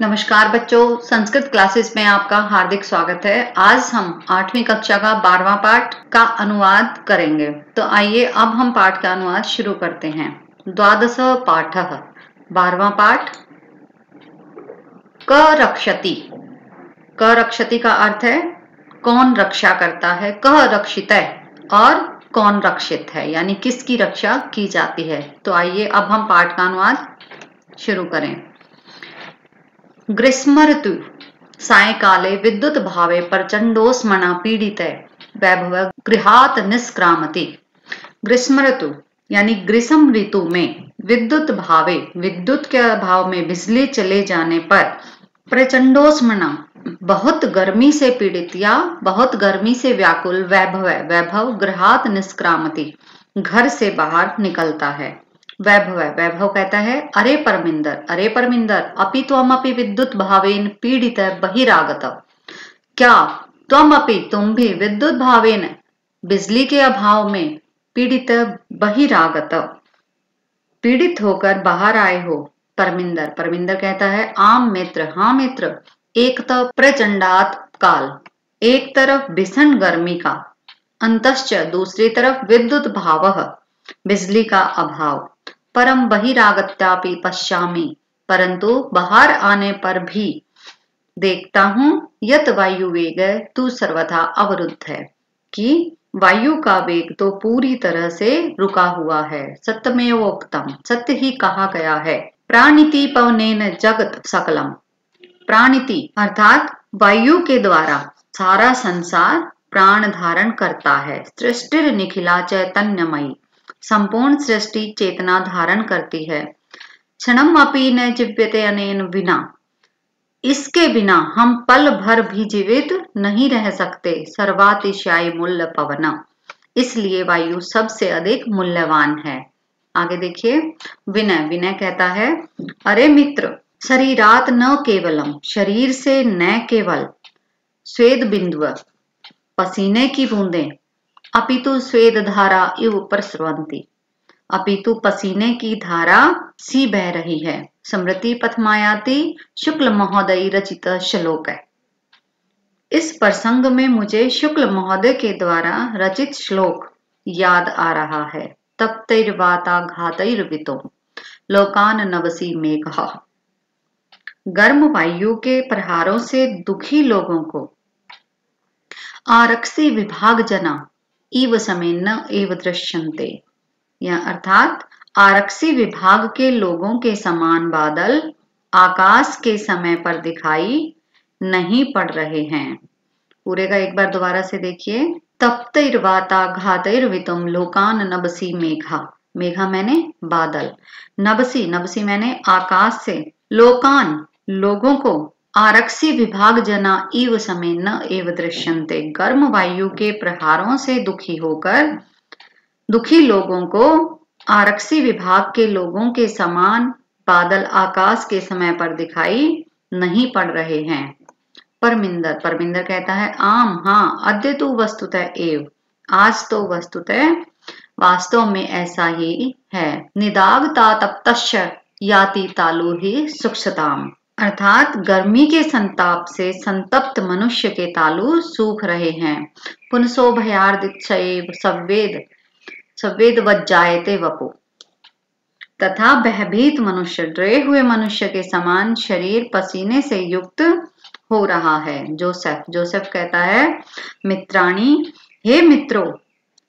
नमस्कार बच्चों, संस्कृत क्लासेस में आपका हार्दिक स्वागत है। आज हम 8वीं कक्षा का 12वां पाठ का अनुवाद करेंगे। तो आइए अब हम पाठ का अनुवाद शुरू करते हैं। द्वादश पाठः, 12वां पाठ। क रक्षति। क रक्षति का अर्थ है कौन रक्षा करता है। कः रक्षितः और कौन रक्षित है, यानी किसकी रक्षा की जाती है। तो आइए अब हम पाठ का अनुवाद शुरू करें। ग्रीष्म ऋतु सायंकाले विद्युत भावे प्रचंडोष्मणा पीड़िते वैभव गृहात् निष्क्रामति। ग्रीष्म ऋतु यानी ग्रीष्म ऋतु में विद्युत भावे, विद्युत के अभाव में बिजली चले जाने पर प्रचंडोष्मणा बहुत गर्मी से पीड़ित या बहुत गर्मी से व्याकुल वैभव गृहात् निष्क्रामति घर से बाहर निकलता है। वैभव कहता है अरे परमिंदर अपि त्वमपि विद्युत भावेन पीड़ित बहिरागत। क्या तुम भी विद्युत भावेन बिजली के अभाव में पीड़ित बहिरागत, पीड़ित होकर बाहर आए हो। परमिंदर कहता है आम मित्र, हाँ मित्र। एक तो प्रचंडात काल, एक तरफ भीषण गर्मी का, अंतश्च दूसरी तरफ विद्युत भावः बिजली का अभाव। परम बहिरागत्यापि पश्यामि, परंतु बाहर आने पर भी देखता हूं यत वायु वेग तू सर्वथा अवरुद्ध है, कि वायु का वेग तो पूरी तरह से रुका हुआ है। सत्यमेवोक्तम, सत्य ही कहा गया है। प्राणिति पवनेन जगत सकलम। प्राणिति अर्थात वायु के द्वारा सारा संसार प्राण धारण करता है। सृष्टि निखिला चैतन्यमयी, संपूर्ण सृष्टि चेतना धारण करती है। क्षणम अपि न जीव्यते अनेन बिना, इसके बिना हम पल भर भी जीवित नहीं रह सकते। सर्वातिशय मूल्य पवना, इसलिए वायु सबसे अधिक मूल्यवान है। आगे देखिए। विनय कहता है अरे मित्र, शरीरात न केवलम, शरीर से न केवल स्वेद बिंदु पसीने की बूंदें, अपितु स्वेद धारा इव प्रस्रवंती, अपितु पसीने की धारा सी बह रही है। स्मृति पथमायाति शुक्ल महोदय रचित श्लोक है। इस प्रसंग में मुझे शुक्ल महोदय के द्वारा रचित श्लोक याद आ रहा है। तप्तैर्वाता घातैर्वितो लोकान नवसी मेघः। गर्म वायु के प्रहारों से दुखी लोगों को आरक्षी विभाग जना इव समेन्न एव दृश्यन्ते, या अर्थात आरक्षी विभाग के लोगों के समान बादल आकाश के समय पर दिखाई नहीं पड़ रहे हैं। पूरे का एक बार दोबारा से देखिए। तप्तैर्वाता घातैर्वितुम लोकान नभसी मेघा, मेघा मैंने बादल, नभसी मैंने आकाश से, लोकान लोगों को, आरक्षी विभाग जना इव समेन्न एव दृश्यन्ते गर्म वायु के प्रहारों से दुखी होकर दुखी लोगों को आरक्षी विभाग के लोगों के समान बादल आकाश के समय पर दिखाई नहीं पड़ रहे हैं। परमिंदर कहता है आम, हाँ। अद्य तु वस्तुतः एव, आज तो वस्तुतः वास्तव में ऐसा ही है। निदागता तप्तश्च याति तालु ही सुक्षताम, अर्थात गर्मी के संताप से संतप्त मनुष्य के तालु सूख रहे हैं। पुनसो भयार्दिच्छैव सवेद वज्जायते वपु, तथा भयभीत मनुष्य, डरे हुए मनुष्य के समान शरीर पसीने से युक्त हो रहा है। जोसेफ कहता है मित्राणी, हे मित्रों,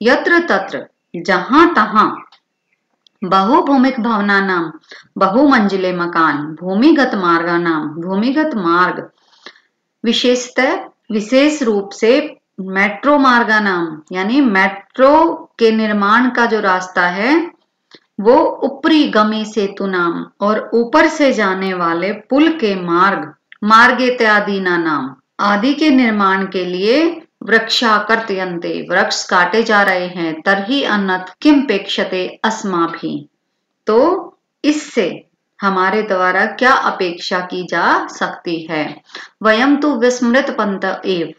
यत्र तत्र जहां तहां बहुभूमिक भवना नाम बहुमंजिले मकान, भूमिगत मार्गा नाम भूमिगत मार्ग, विशेष रूप से मेट्रो मार्गा नाम यानी मेट्रो के निर्माण का जो रास्ता है वो ऊपरी गमी सेतु नाम, और ऊपर से जाने वाले पुल के मार्ग इत्यादि नाम आदि के निर्माण के लिए वृक्षाकर्तयन्ते, वृक्ष काटे जा रहे हैं। तरहि अन्नत किम पेक्षते अस्माभि, तो इससे हमारे द्वारा क्या अपेक्षा की जा सकती है। वयम तो विस्मृत पंत एव,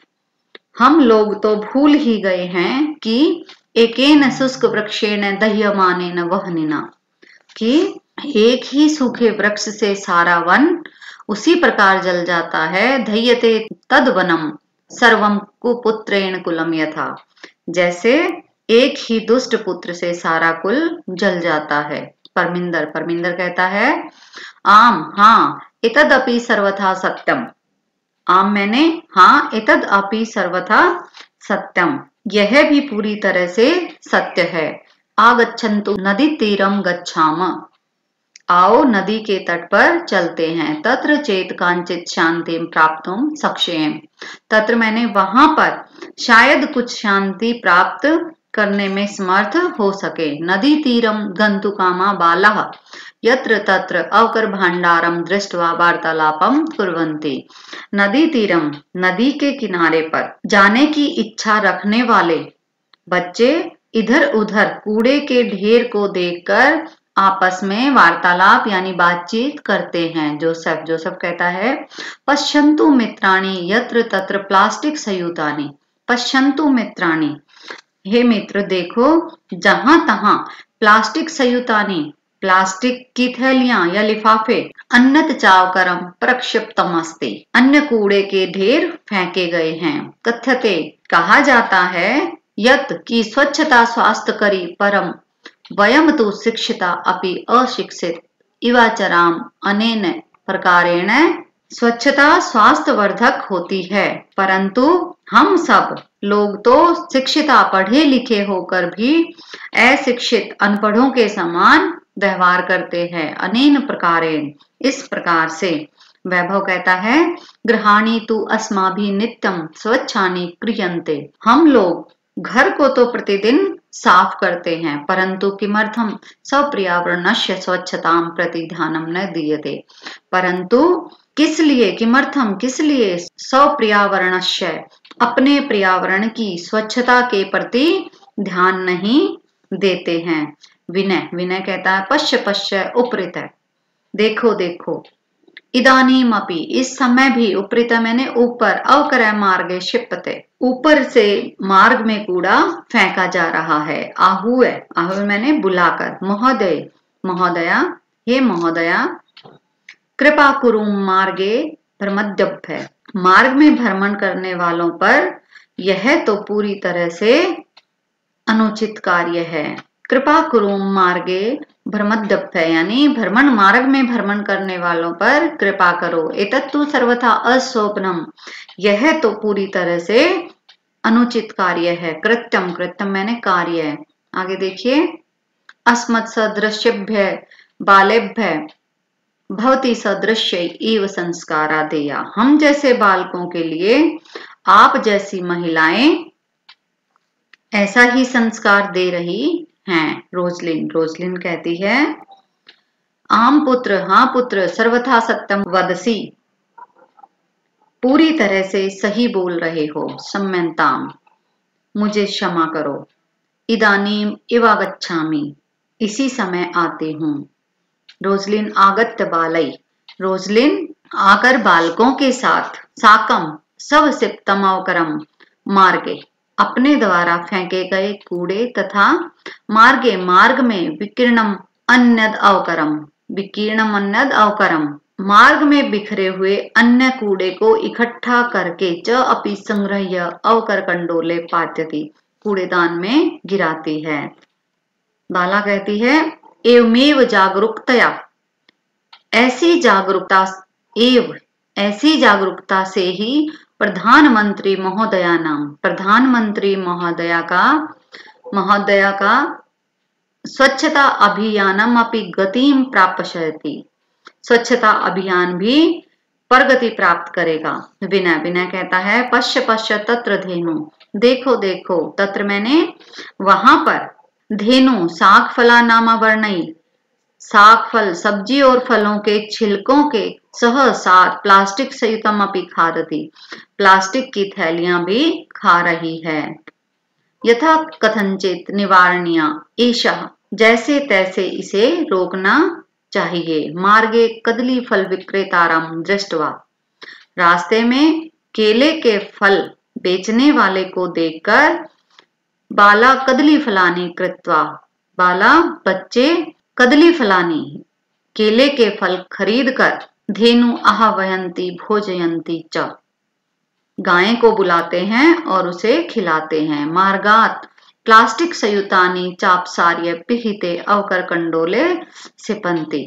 हम लोग तो भूल ही गए हैं कि एकेन शुष्क वृक्षेण दह्यमानेन वह्निना, कि एक ही सूखे वृक्ष से सारा वन उसी प्रकार जल जाता है। धैयते तद वनम सर्वम कुपुत्रेण कुलम यथा, जैसे एक ही दुष्ट पुत्र से सारा कुल जल जाता है। परमिंदर परमिंदर कहता है आम हाँ इतद अपि सर्वथा सत्यम, आम मैंने हाँ इतद अपि सर्वथा सत्यम, यह भी पूरी तरह से सत्य है। आगच्छन्तु नदी तीरम गच्छाम, आओ नदी के तट पर चलते हैं। तत्र चेत कांचित शांति प्राप्तुम सक्षेम, तत्र मैंने वहां पर शायद कुछ शांति प्राप्त करने में समर्थ हो सके। नदी तीरम गंतु कामा बालः यत्र तत्र अवकर भांडारम दृष्टवा वार्तालापम कुर्वन्ति। नदी तीरम नदी के किनारे पर जाने की इच्छा रखने वाले बच्चे इधर उधर कूड़े के ढेर को देखकर आपस में वार्तालाप यानी बातचीत करते हैं। जोसेफ जोसेफ कहता है पश्यन्तु मित्राणि यत्र तत्र प्लास्टिक संयुतानि, पश्यन्तु मित्राणि, हे मित्र देखो जहां तहां प्लास्टिक संयुतानि, प्लास्टिक की थैलियां या लिफाफे, अन्नत चावकरम प्रक्षिप्तम अस्ति, अन्य कूड़े के ढेर फेंके गए हैं। कथ्यते कहा जाता है यत की स्वच्छता स्वास्थ्यकरी परम वयम तो शिक्षिता अपि अशिक्षित इवाचराम अनेन प्रकारेण, स्वच्छता स्वास्थ्यवर्धक होती है परंतु हम सब लोग तो शिक्षिता पढ़े लिखे होकर भी अशिक्षित अनपढ़ों के समान व्यवहार करते हैं। अनेन प्रकारेण इस प्रकार से। वैभव कहता है गृहाणि तु अस्माभि नित्यम स्वच्छानि क्रियन्ते, हम लोग घर को तो प्रतिदिन साफ करते हैं परंतु किमर्थम स्वपर्यावरणस्य स्वच्छतां प्रति ध्यानं न दीयते, परंतु किस लिए, किमर्थम किस लिए, स्वपर्यावरणस्य अपने पर्यावरण की स्वच्छता के प्रति ध्यान नहीं देते हैं। विनय विनय कहता है पश्य पश्य उपरित, देखो देखो, इदानीम अपि इस समय भी, उपरित मैंने ऊपर, अवकर मार्गे क्षिप्यते, ऊपर से मार्ग में कूड़ा फेंका जा रहा है। आहूय आहूय मैंने बुलाकर, महोदय महोदया हे महोदया, कृपा कुरु मार्गे भ्रमद्यभ्य, मार्ग में भ्रमण करने वालों पर यह तो पूरी तरह से अनुचित कार्य है। कृपा कुरु मार्गे भ्रमद्यभ्य यानी भ्रमण मार्ग में भ्रमण करने वालों पर कृपा करो। एतत्तु सर्वथा अशोभनम, यह तो पूरी तरह से अनुचित कार्य है। कृत्यम कृत्यम मैंने कार्य है। आगे देखिए अस्मत् सदृश्यभ्य बालेभ्य भवती सदृश्य एव संस्कारा देया, हम जैसे बालकों के लिए आप जैसी महिलाएं ऐसा ही संस्कार दे रही हैं। रोजलिन रोजलिन कहती है आम पुत्र हाँ पुत्र सर्वथा सत्यम वदसी, पूरी तरह से सही बोल रहे हो। सम्यंताम मुझे क्षमा करो। इदानीम इवागच्छामि इसी समय आती हूँ। रोजलिन आगत्य बालई, रोजलिन आकर बालकों के साथ, साकम सब सिप्तम अवकरम मार्गे, अपने द्वारा फेंके गए कूड़े तथा मार्गे मार्ग में विकीर्णम अन्यद अवकरम, विकीर्णम अन्यद अवकरम, मार्ग में बिखरे हुए अन्य कूड़े को इकट्ठा करके च अपि संग्रह्य अवकर कंडोले पात्यति, कूड़ेदान में गिराती है। बाला कहती है एवमेव जागरूकतया, ऐसी जागरूकता एव ऐसी जागरूकता से ही प्रधानमंत्री महोदया नाम, प्रधानमंत्री महोदया का स्वच्छता अभियानम अपि गतिम प्राप्स्यति, स्वच्छता अभियान भी प्रगति प्राप्त करेगा। विनय विनय कहता है पश्य पश्य तत्र धेनु, देखो देखो, तत्र मैंने वहां पर, धेनु साग फला नामा वर्णई, साग फल सब्जी और फलों के छिलकों के सह साथ प्लास्टिक सहितम अपि खादति, प्लास्टिक की थैलियां भी खा रही है। यथा कथनचित निवारणीय एषा, जैसे तैसे इसे रोकना चाहिए। मार्गे कदली फल विक्रेतारम दृष्टवा, रास्ते में केले के फल बेचने वाले को देखकर बाला कदली फलानी कृत्वा, बाला बच्चे कदली फलानी केले के फल खरीद कर धेनु आहवयन्ति भोजयन्ति च, गाय को बुलाते हैं और उसे खिलाते हैं। मार्गात प्लास्टिक संयुतानि चापसार्य पिहिते अवकरकंडोले सिपन्ति,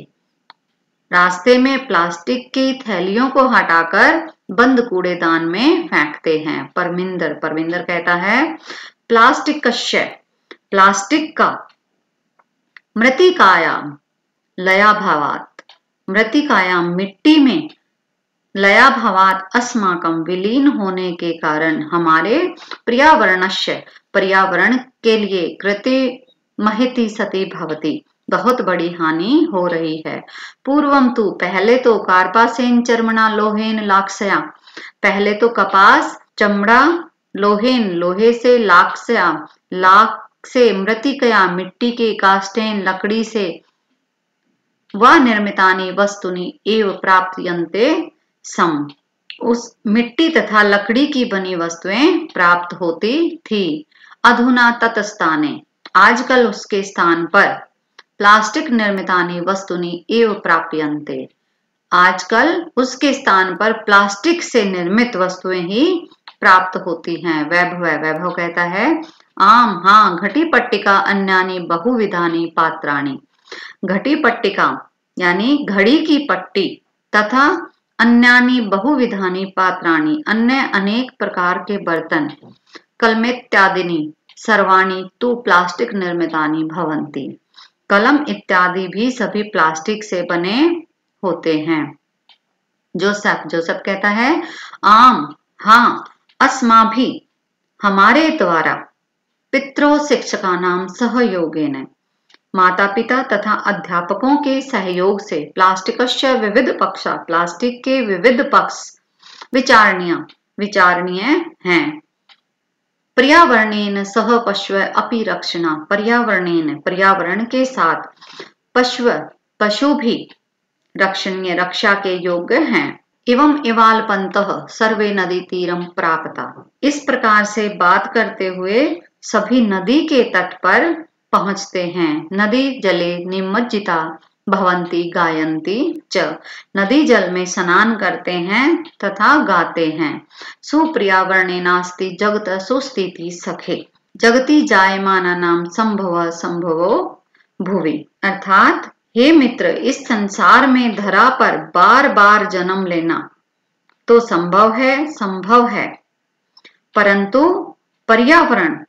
रास्ते में प्लास्टिक की थैलियों को हटाकर बंद कूड़ेदान में फेंकते हैं। परमिंदर कहता है प्लास्टिक कश्य, प्लास्टिक का, मृतिकायाम लयाभावात, मृतिकायाम मिट्टी में, लयाभावात अस्माकं विलीन होने के कारण हमारे पर्यावरणस्य, पर्यावरण के लिए कृते महिति सति भवति, बहुत बड़ी हानि हो रही है। पूर्वम तु पहले तो कार्पासेन चर्मणा लोहेन लाक्सया, पहले तो कपास चमड़ा लोहेन लोहे से, लाक्सया लाख से, मृतिकया मिट्टी के, काष्ठेन लकड़ी से, व निर्मितानि वस्तुनि एव प्राप्यन्ते सम, उस मिट्टी तथा लकड़ी की बनी वस्तुएं प्राप्त होती थी। अधुना ततस्थाने, आजकल उसके स्थान पर, प्लास्टिक निर्मितानि वस्तुनि एव प्राप्यन्ते, आजकल उसके स्थान पर प्लास्टिक से निर्मित वस्तुएं ही प्राप्त होती हैं। वैभव कहता है आम हाँ, घटी पट्टिका अन्यानि बहुविधानि पात्राणि, घटी पट्टिका यानी घड़ी की पट्टी तथा अन्यानि बहुविधानि पात्राणि, अन्य अनेक प्रकार के बर्तन, कलमेत्यादिनी सर्वाणि तु प्लास्टिक निर्मितानि भवन्ति, कलम इत्यादि भी सभी प्लास्टिक से बने होते हैं। जोसेफ कहता है आम हाँ, अस्माभि हमारे द्वारा, पितरो शिक्षकानां सहयोगेन माता पिता तथा अध्यापकों के सहयोग से, प्लास्टिकस्य विविध पक्ष, प्लास्टिक के विविध पक्ष विचारणीय हैं। पर्यावरणेन सह पशु अपि रक्षणा, पर्यावरण के साथ पशु भी रक्षणीय, रक्षा के योग्य हैं। एवं इवाल्पन्तः सर्वे नदी तीरम प्राप्ता, इस प्रकार से बात करते हुए सभी नदी के तट पर पहुंचते हैं। नदी जले निमज्जिता भवन्ति गायन्ति च, नदी जल में स्नान करते हैं तथा गाते हैं। सुपर्यावरणे नास्ति जगत सुस्थिति सखे, जगति जायमानानां संभवो भुवि, अर्थात हे मित्र, इस संसार में धरा पर बार बार जन्म लेना तो संभव है, परंतु पर्यावरण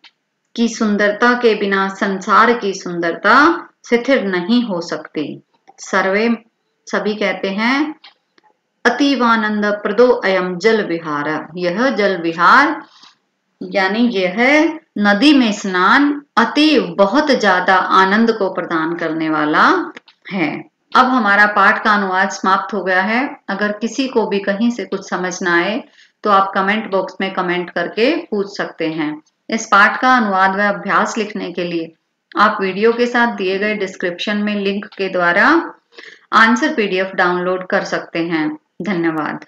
की सुंदरता के बिना संसार की सुंदरता स्थिर नहीं हो सकती। सभी कहते हैं अतीवानंद प्रदो अयम जल विहार, यह जल विहार यानी यह नदी में स्नान अतीव बहुत ज्यादा आनंद को प्रदान करने वाला है। अब हमारा पाठ का अनुवाद समाप्त हो गया है। अगर किसी को भी कहीं से कुछ समझ ना आए तो आप कमेंट बॉक्स में कमेंट करके पूछ सकते हैं। इस पाठ का अनुवाद व अभ्यास लिखने के लिए आप वीडियो के साथ दिए गए डिस्क्रिप्शन में लिंक के द्वारा आंसर PDF डाउनलोड कर सकते हैं। धन्यवाद।